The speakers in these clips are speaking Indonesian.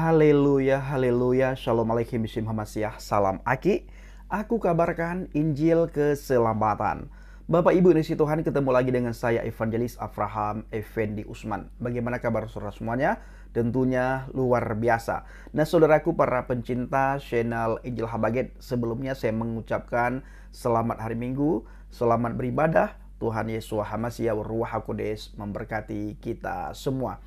Haleluya, haleluya, shalom alaikum bishim hamasyah, salam aki. Aku kabarkan Injil keselamatan. Bapak Ibu Indonesia Tuhan, ketemu lagi dengan saya Evangelis Abraham Effendi Usman. Bagaimana kabar saudara semuanya? Tentunya luar biasa. Nah saudaraku para pencinta channel Injil Habaget, sebelumnya saya mengucapkan selamat hari Minggu, selamat beribadah. Tuhan Yesus Hamasyah Ruach HaKodes memberkati kita semua.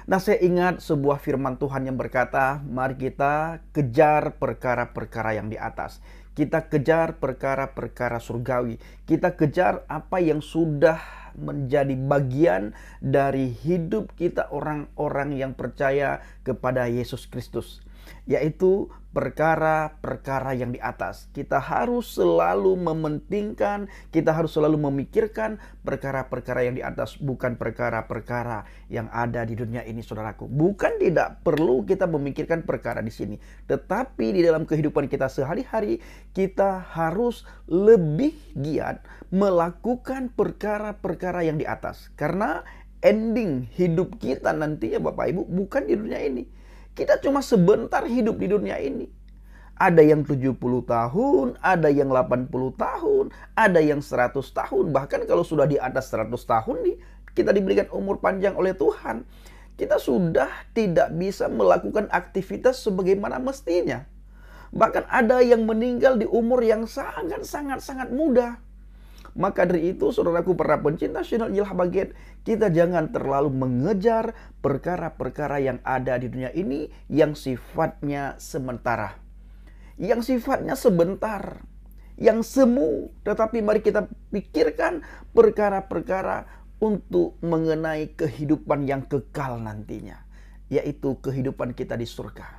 Nah saya ingat sebuah firman Tuhan yang berkata, mari kita kejar perkara-perkara yang di atas. Kita kejar perkara-perkara surgawi. Kita kejar apa yang sudah menjadi bagian dari hidup kita orang-orang yang percaya kepada Yesus Kristus. Yaitu perkara-perkara yang di atas. Kita harus selalu mementingkan, kita harus selalu memikirkan perkara-perkara yang di atas, bukan perkara-perkara yang ada di dunia ini, saudaraku. Bukan tidak perlu kita memikirkan perkara di sini, tetapi di dalam kehidupan kita sehari-hari kita harus lebih giat melakukan perkara-perkara yang di atas. Karena ending hidup kita nantinya Bapak Ibu bukan di dunia ini. Kita cuma sebentar hidup di dunia ini. Ada yang 70 tahun, ada yang 80 tahun, ada yang 100 tahun. Bahkan kalau sudah di atas 100 tahun nih, kita diberikan umur panjang oleh Tuhan. Kita sudah tidak bisa melakukan aktivitas sebagaimana mestinya. Bahkan ada yang meninggal di umur yang sangat muda. Maka dari itu saudaraku para pencinta channel Injil Habaget, kita jangan terlalu mengejar perkara-perkara yang ada di dunia ini yang sifatnya sementara. Yang sifatnya sebentar, yang semu. Tetapi mari kita pikirkan perkara-perkara untuk mengenai kehidupan yang kekal nantinya, yaitu kehidupan kita di surga.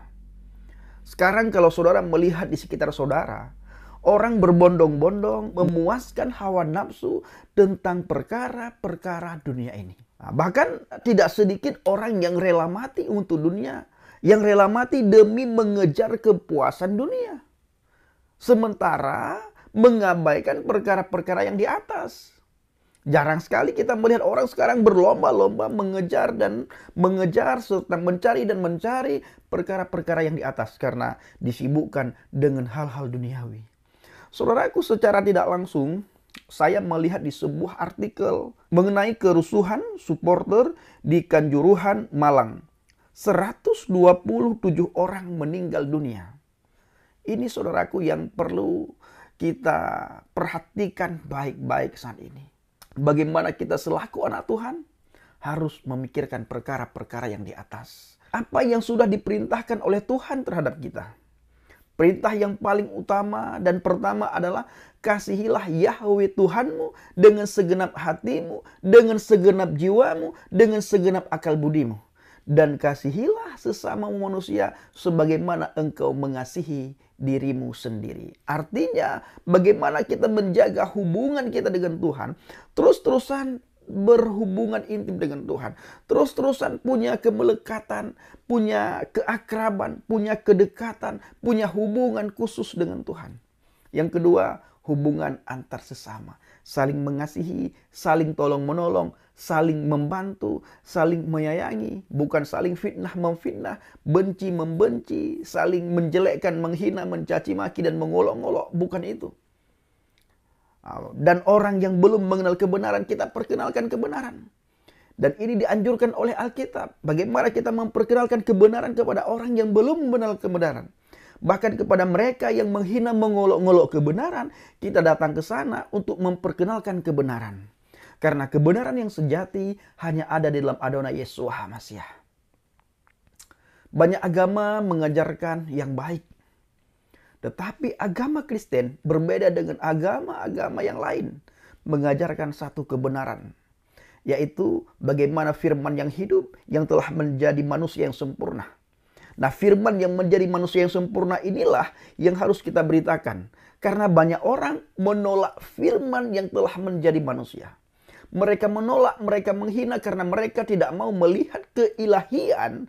Sekarang kalau saudara melihat di sekitar saudara, orang berbondong-bondong memuaskan hawa nafsu tentang perkara-perkara dunia ini. Nah, bahkan tidak sedikit orang yang rela mati untuk dunia, yang rela mati demi mengejar kepuasan dunia. Sementara mengabaikan perkara-perkara yang di atas. Jarang sekali kita melihat orang sekarang berlomba-lomba mengejar serta mencari perkara-perkara yang di atas karena disibukkan dengan hal-hal duniawi. Saudaraku, secara tidak langsung saya melihat di sebuah artikel mengenai kerusuhan supporter di Kanjuruhan, Malang. 127 orang meninggal dunia. Ini saudaraku yang perlu kita perhatikan baik-baik saat ini. Bagaimana kita selaku anak Tuhan harus memikirkan perkara-perkara yang di atas. Apa yang sudah diperintahkan oleh Tuhan terhadap kita. Perintah yang paling utama dan pertama adalah kasihilah Yahweh Tuhanmu dengan segenap hatimu, dengan segenap jiwamu, dengan segenap akal budimu. Dan kasihilah sesama manusia sebagaimana engkau mengasihi dirimu sendiri. Artinya bagaimana kita menjaga hubungan kita dengan Tuhan, terus-terusan berhubungan intim dengan Tuhan. Terus-terusan punya kemelekatan, punya keakraban, punya kedekatan, punya hubungan khusus dengan Tuhan. Yang kedua, hubungan antar sesama. Saling mengasihi, saling tolong-menolong, saling membantu, saling menyayangi. Bukan saling fitnah-memfitnah, benci-membenci, saling menjelekkan, menghina, mencaci maki, dan mengolok-olok. Bukan itu. Dan orang yang belum mengenal kebenaran, kita perkenalkan kebenaran. Dan ini dianjurkan oleh Alkitab. Bagaimana kita memperkenalkan kebenaran kepada orang yang belum mengenal kebenaran. Bahkan kepada mereka yang menghina, mengolok-olok kebenaran, kita datang ke sana untuk memperkenalkan kebenaran. Karena kebenaran yang sejati hanya ada di dalam Adonai Yesus Hamasyah. Banyak agama mengajarkan yang baik. Tetapi agama Kristen berbeda dengan agama-agama yang lain. Mengajarkan satu kebenaran. Yaitu bagaimana firman yang hidup yang telah menjadi manusia yang sempurna. Nah, firman yang menjadi manusia yang sempurna inilah yang harus kita beritakan. Karena banyak orang menolak firman yang telah menjadi manusia. Mereka menolak, mereka menghina karena mereka tidak mau melihat keilahian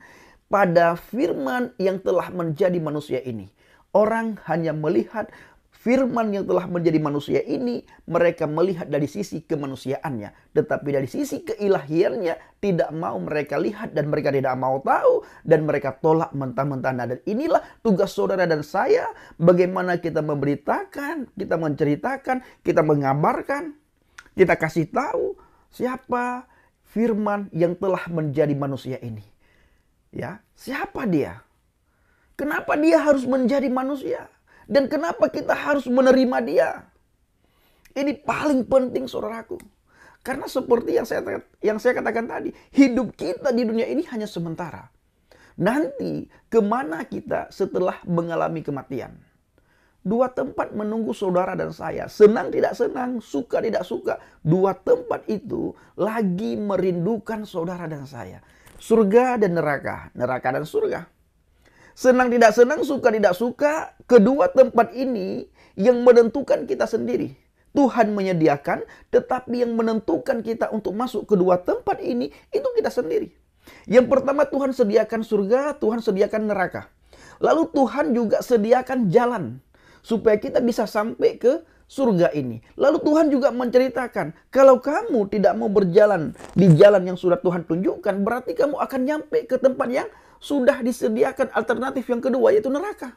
pada firman yang telah menjadi manusia ini. Orang hanya melihat firman yang telah menjadi manusia ini mereka melihat dari sisi kemanusiaannya, tetapi dari sisi keilahiannya tidak mau mereka lihat dan mereka tidak mau tahu dan mereka tolak mentah-mentah. Dan inilah tugas saudara dan saya, bagaimana kita memberitakan, kita menceritakan, kita mengabarkan, kita kasih tahu siapa firman yang telah menjadi manusia ini. Ya, siapa dia? Kenapa dia harus menjadi manusia? Dan kenapa kita harus menerima dia? Ini paling penting saudaraku. Karena seperti yang saya katakan tadi, hidup kita di dunia ini hanya sementara. Nanti kemana kita setelah mengalami kematian? Dua tempat menunggu saudara dan saya. Senang tidak senang, suka tidak suka. Dua tempat itu lagi merindukan saudara dan saya. Surga dan neraka. Neraka dan surga. Senang tidak senang, suka tidak suka, kedua tempat ini yang menentukan kita sendiri. Tuhan menyediakan, tetapi yang menentukan kita untuk masuk kedua tempat ini, itu kita sendiri. Yang pertama Tuhan sediakan surga, Tuhan sediakan neraka. Lalu Tuhan juga sediakan jalan, supaya kita bisa sampai ke surga ini. Lalu Tuhan juga menceritakan, kalau kamu tidak mau berjalan di jalan yang sudah Tuhan tunjukkan, berarti kamu akan nyampe ke tempat yang sudah disediakan alternatif yang kedua, yaitu neraka.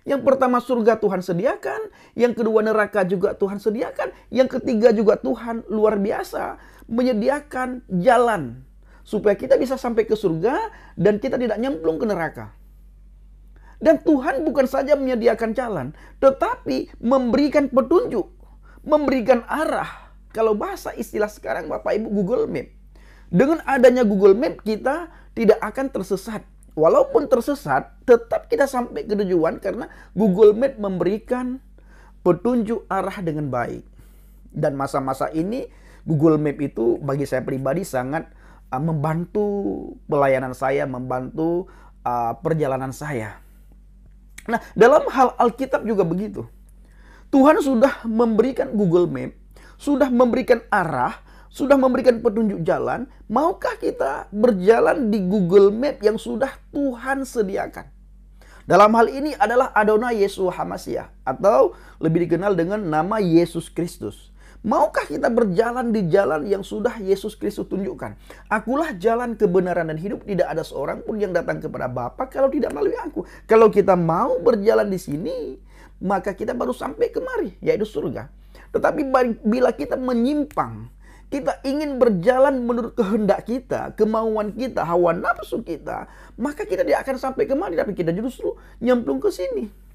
Yang pertama surga Tuhan sediakan, yang kedua neraka juga Tuhan sediakan, yang ketiga juga Tuhan luar biasa menyediakan jalan supaya kita bisa sampai ke surga dan kita tidak nyemplung ke neraka. Dan Tuhan bukan saja menyediakan jalan, tetapi memberikan petunjuk, memberikan arah. Kalau bahasa istilah sekarang Bapak Ibu, Google Map. Dengan adanya Google Map kita tidak akan tersesat. Walaupun tersesat, tetap kita sampai ke tujuan karena Google Map memberikan petunjuk arah dengan baik. Dan masa-masa ini Google Map itu bagi saya pribadi sangat membantu pelayanan saya, membantu perjalanan saya. Nah, dalam hal Alkitab juga begitu. Tuhan sudah memberikan Google Map, sudah memberikan arah, sudah memberikan petunjuk jalan. Maukah kita berjalan di Google Map yang sudah Tuhan sediakan? Dalam hal ini adalah Adonai Yeshua HaMashiach, atau lebih dikenal dengan nama Yesus Kristus. Maukah kita berjalan di jalan yang sudah Yesus Kristus tunjukkan? Akulah jalan, kebenaran, dan hidup. Tidak ada seorang pun yang datang kepada Bapa kalau tidak melalui aku. Kalau kita mau berjalan di sini, maka kita baru sampai kemari, yaitu surga. Tetapi bila kita menyimpang, kita ingin berjalan menurut kehendak kita, kemauan kita, hawa nafsu kita, maka kita tidak akan sampai kemari, tapi kita justru nyemplung ke sini.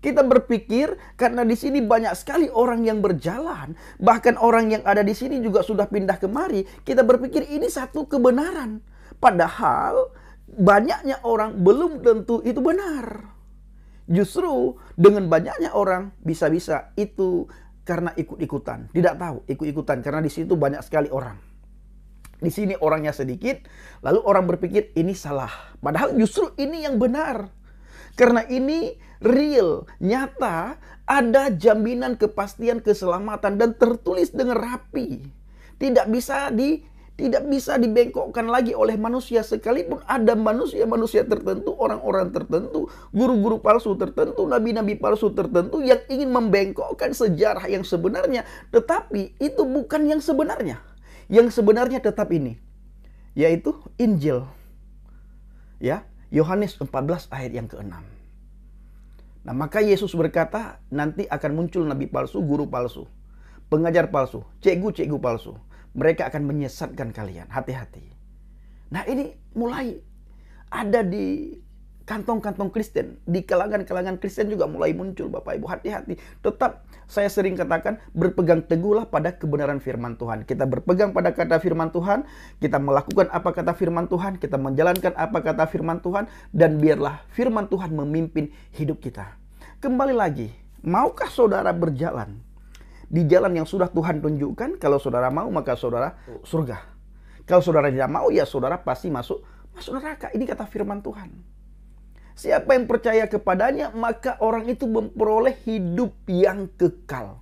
Kita berpikir karena di sini banyak sekali orang yang berjalan, bahkan orang yang ada di sini juga sudah pindah kemari. Kita berpikir ini satu kebenaran, padahal banyaknya orang belum tentu itu benar. Justru dengan banyaknya orang bisa-bisa itu karena ikut-ikutan, tidak tahu ikut-ikutan karena di situ banyak sekali orang. Di sini orangnya sedikit, lalu orang berpikir ini salah, padahal justru ini yang benar. Karena ini real, nyata, ada jaminan kepastian keselamatan dan tertulis dengan rapi. Tidak bisa dibengkokkan lagi oleh manusia, sekalipun ada manusia-manusia tertentu, orang-orang tertentu, guru-guru palsu tertentu, nabi-nabi palsu tertentu yang ingin membengkokkan sejarah yang sebenarnya, tetapi itu bukan yang sebenarnya. Yang sebenarnya tetap ini, yaitu Injil. Ya, Yohanes 14 ayat yang ke-6. Nah, maka Yesus berkata, nanti akan muncul nabi palsu, guru palsu, pengajar palsu, cikgu-cikgu palsu. Mereka akan menyesatkan kalian, hati-hati. Nah, ini mulai ada di kantong-kantong Kristen, di kalangan-kalangan Kristen juga mulai muncul, Bapak Ibu, hati-hati. Tetap saya sering katakan, berpegang teguhlah pada kebenaran firman Tuhan. Kita berpegang pada kata firman Tuhan, kita melakukan apa kata firman Tuhan, kita menjalankan apa kata firman Tuhan, dan biarlah firman Tuhan memimpin hidup kita. Kembali lagi, maukah saudara berjalan di jalan yang sudah Tuhan tunjukkan? Kalau saudara mau, maka saudara surga. Kalau saudara tidak mau, ya saudara pasti masuk neraka. Ini kata firman Tuhan. Siapa yang percaya kepadanya, maka orang itu memperoleh hidup yang kekal.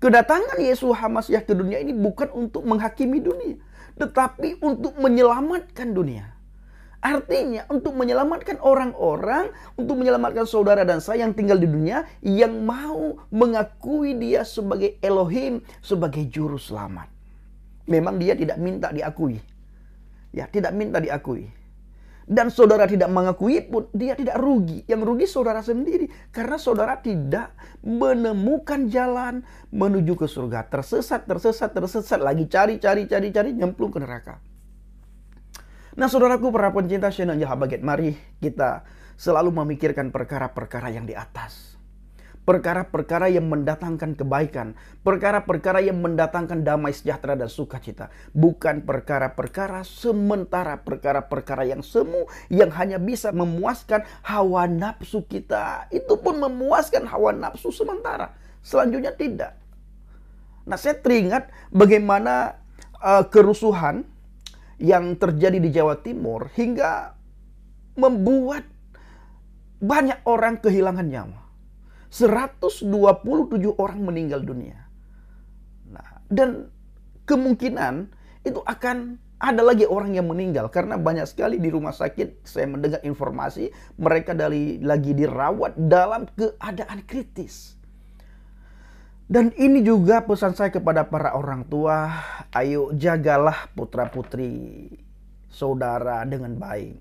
Kedatangan Yesus HaMashiach ke dunia ini bukan untuk menghakimi dunia, tetapi untuk menyelamatkan dunia. Artinya untuk menyelamatkan orang-orang, untuk menyelamatkan saudara dan saya yang tinggal di dunia, yang mau mengakui dia sebagai Elohim, sebagai juru selamat. Memang dia tidak minta diakui. Ya, tidak minta diakui. Dan saudara tidak mengakui pun, dia tidak rugi. Yang rugi saudara sendiri. Karena saudara tidak menemukan jalan menuju ke surga. Tersesat. Lagi cari, nyemplung ke neraka. Nah, saudaraku, para pencinta channel Habaget, mari kita selalu memikirkan perkara-perkara yang di atas. Perkara-perkara yang mendatangkan kebaikan. Perkara-perkara yang mendatangkan damai sejahtera dan sukacita. Bukan perkara-perkara sementara. Perkara-perkara yang semu. Yang hanya bisa memuaskan hawa nafsu kita. Itu pun memuaskan hawa nafsu sementara. Selanjutnya tidak. Nah, saya teringat bagaimana kerusuhan yang terjadi di Jawa Timur. Hingga membuat banyak orang kehilangan nyawa. 127 orang meninggal dunia. Nah, dan kemungkinan itu akan ada lagi orang yang meninggal. Karena banyak sekali di rumah sakit saya mendengar informasi mereka lagi dirawat dalam keadaan kritis. Dan ini juga pesan saya kepada para orang tua. Ayo jagalah putra-putri saudara dengan baik.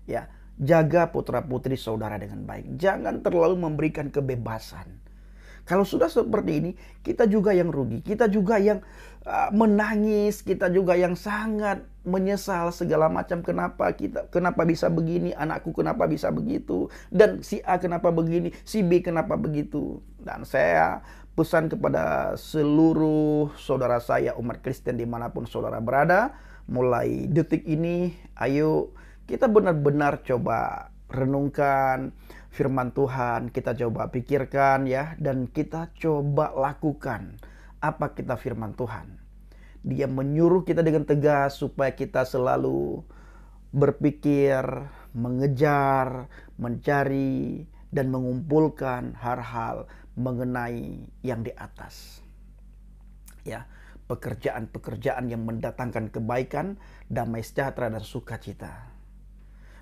Ya. Jaga putra-putri saudara dengan baik. Jangan terlalu memberikan kebebasan. Kalau sudah seperti ini, kita juga yang rugi. Kita juga yang menangis. Kita juga yang sangat menyesal segala macam. Kenapa bisa begini? Anakku kenapa bisa begitu? Dan si A kenapa begini? Si B kenapa begitu? Dan saya pesan kepada seluruh saudara saya umat Kristen dimanapun saudara berada. Mulai detik ini, ayo kita benar-benar coba renungkan firman Tuhan, kita coba pikirkan ya, dan kita coba lakukan apa kita firman Tuhan. Dia menyuruh kita dengan tegas supaya kita selalu berpikir, mengejar, mencari, dan mengumpulkan hal-hal mengenai yang di atas. Ya, pekerjaan-pekerjaan yang mendatangkan kebaikan, damai sejahtera, dan sukacita.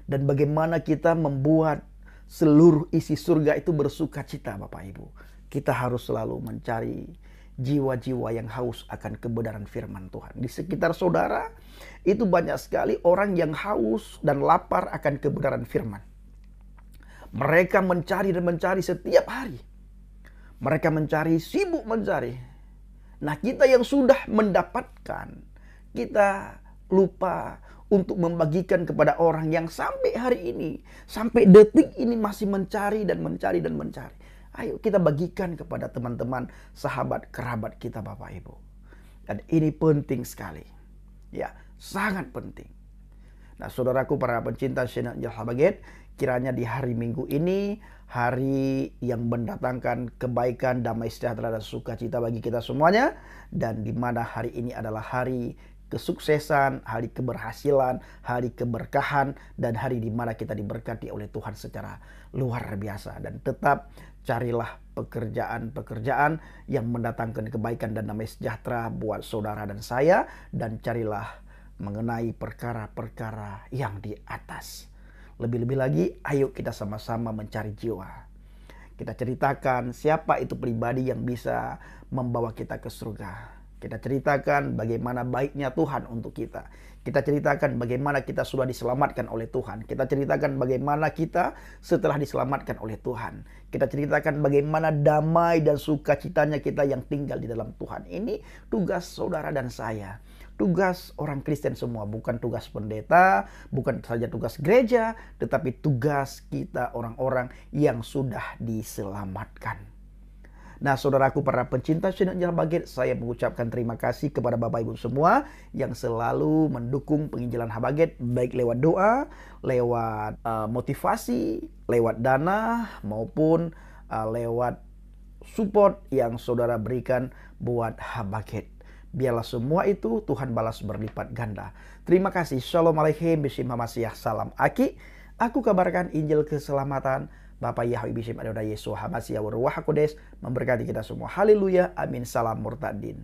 Dan bagaimana kita membuat seluruh isi surga itu bersukacita, Bapak Ibu. Kita harus selalu mencari jiwa-jiwa yang haus akan kebenaran firman Tuhan. Di sekitar saudara itu banyak sekali orang yang haus dan lapar akan kebenaran firman. Mereka mencari dan mencari setiap hari. Mereka mencari, sibuk mencari. Nah, kita yang sudah mendapatkan, kita lupa untuk membagikan kepada orang yang sampai hari ini, sampai detik ini masih mencari dan mencari dan mencari. Ayo kita bagikan kepada teman-teman, sahabat, kerabat kita, Bapak Ibu. Dan ini penting sekali. Ya, sangat penting. Nah, saudaraku para pencinta channel Habaget, kiranya di hari Minggu ini, hari yang mendatangkan kebaikan, damai sejahtera, dan sukacita bagi kita semuanya. Dan di mana hari ini adalah hari kesuksesan, hari keberhasilan, hari keberkahan, dan hari di mana kita diberkati oleh Tuhan secara luar biasa. Dan tetap carilah pekerjaan-pekerjaan yang mendatangkan kebaikan dan damai sejahtera buat saudara dan saya, dan carilah mengenai perkara-perkara yang di atas. Lebih-lebih lagi, ayo kita sama-sama mencari jiwa. Kita ceritakan siapa itu pribadi yang bisa membawa kita ke surga. Kita ceritakan bagaimana baiknya Tuhan untuk kita. Kita ceritakan bagaimana kita sudah diselamatkan oleh Tuhan. Kita ceritakan bagaimana kita setelah diselamatkan oleh Tuhan. Kita ceritakan bagaimana damai dan sukacitanya kita yang tinggal di dalam Tuhan. Ini tugas saudara dan saya. Tugas orang Kristen semua. Bukan tugas pendeta, bukan saja tugas gereja, tetapi tugas kita orang-orang yang sudah diselamatkan. Nah, saudaraku para pencinta channel Habaget, saya mengucapkan terima kasih kepada Bapak Ibu semua yang selalu mendukung penginjilan Habaget, baik lewat doa, lewat motivasi, lewat dana, maupun lewat support yang saudara berikan buat Habaget. Biarlah semua itu Tuhan balas berlipat ganda. Terima kasih. Shalom alaikum, Bishim Hamasiah, salam Aki. Aku kabarkan Injil keselamatan. Bapak Yahweh Bishim Adonai Yesus Hamasiah Waruah Kodes memberkati kita semua. Haleluya. Amin. Salam murtadin.